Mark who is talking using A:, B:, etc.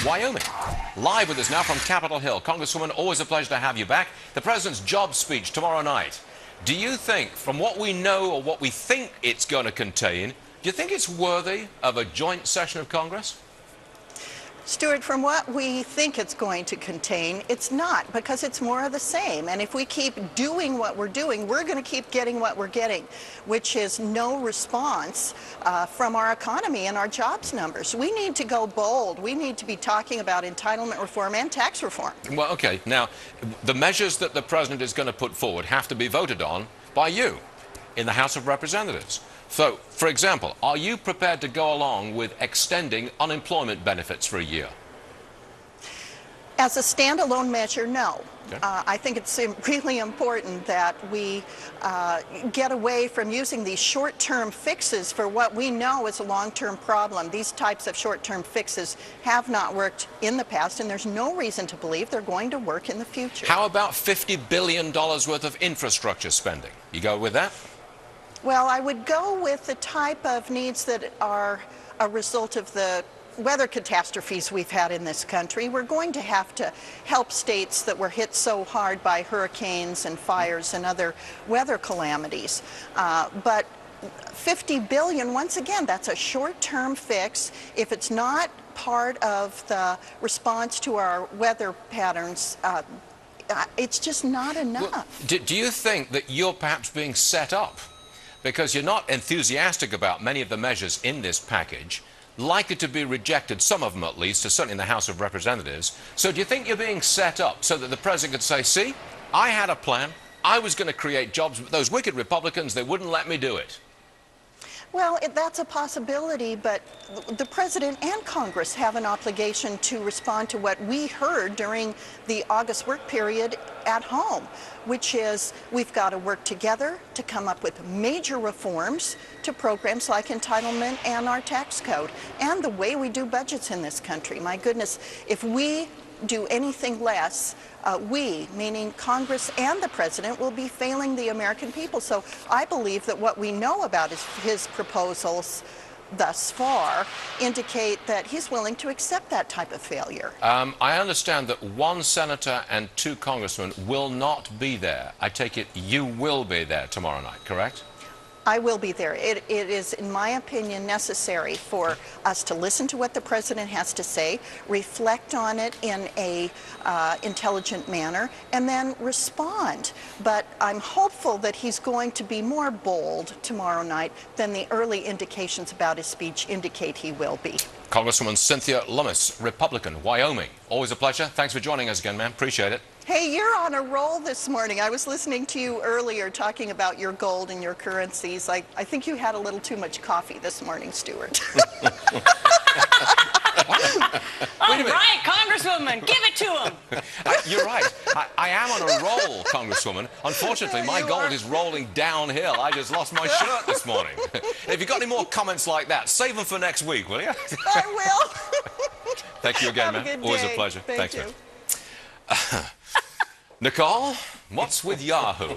A: Wyoming. Live with us now from Capitol Hill. Congresswoman, always a pleasure to have you back. The president's job speech tomorrow night. Do you think, from what we know or what we think it's going to contain, do you think it's worthy of a joint session of Congress?
B: Stuart, from what we think it's going to contain, it's not, because it's more of the same. And if we keep doing what we're doing, we're going to keep getting what we're getting, which is no response from our economy and our jobs numbers. We need to go bold. We need to be talking about entitlement reform and tax reform.
A: Well, okay. Now, the measures that the president is going to put forward have to be voted on by you in the House of Representatives. So, for example, are you prepared to go along with extending unemployment benefits for a year?
B: As a standalone measure, no.
A: Okay.
B: I think it's really important that we get away from using these short-term fixes for what we know is a long-term problem. These types of short-term fixes have not worked in the past, and there's no reason to believe they're going to work in the future.
A: How about $50 billion worth of infrastructure spending? You go with that?
B: Well, I would go with the type of needs that are a result of the weather catastrophes we've had in this country. We're going to have to help states that were hit so hard by hurricanes and fires and other weather calamities. But $50 billion, once again, that's a short-term fix. If it's not part of the response to our weather patterns, it's just not enough.
A: Well, do you think that you're perhaps being set up? Because you're not enthusiastic about many of the measures in this package, likely to be rejected, some of them at least, certainly in the House of Representatives. So do you think you're being set up so that the president could say, see, I had a plan, I was going to create jobs, but those wicked Republicans, they wouldn't let me do it?
B: Well, that's a possibility, but the President and Congress have an obligation to respond to what we heard during the August work period at home, which is we've got to work together to come up with major reforms to programs like entitlement and our tax code and the way we do budgets in this country. My goodness, if we do anything less, we, meaning Congress and the President, will be failing the American people. So I believe that what we know about his proposals thus far indicate that he's willing to accept that type of failure.
A: I understand that one senator and two congressmen will not be there. I take it you will be there tomorrow night, correct?
B: I will be there. It is, in my opinion, necessary for us to listen to what the president has to say, reflect on it in a intelligent manner, and then respond. But I'm hopeful that he's going to be more bold tomorrow night than the early indications about his speech indicate he will be.
A: Congresswoman Cynthia Lummis, Republican, Wyoming. Always a pleasure. Thanks for joining us again, ma'am. Appreciate it.
B: Hey, you're on a roll this morning. I was listening to you earlier talking about your gold and your currencies. I think you had a little too much coffee this morning, Stuart.
C: All right, Congresswoman, give it to him.
A: You're right. I am on a roll, Congresswoman. Unfortunately, my gold is rolling downhill. I just lost my shirt this morning. If you've got any more comments like that, save them for next week, will you?
B: I will.
A: Thank you again, man. Always a pleasure.
B: Thanks,
A: man. Nicole, what's with Yahoo?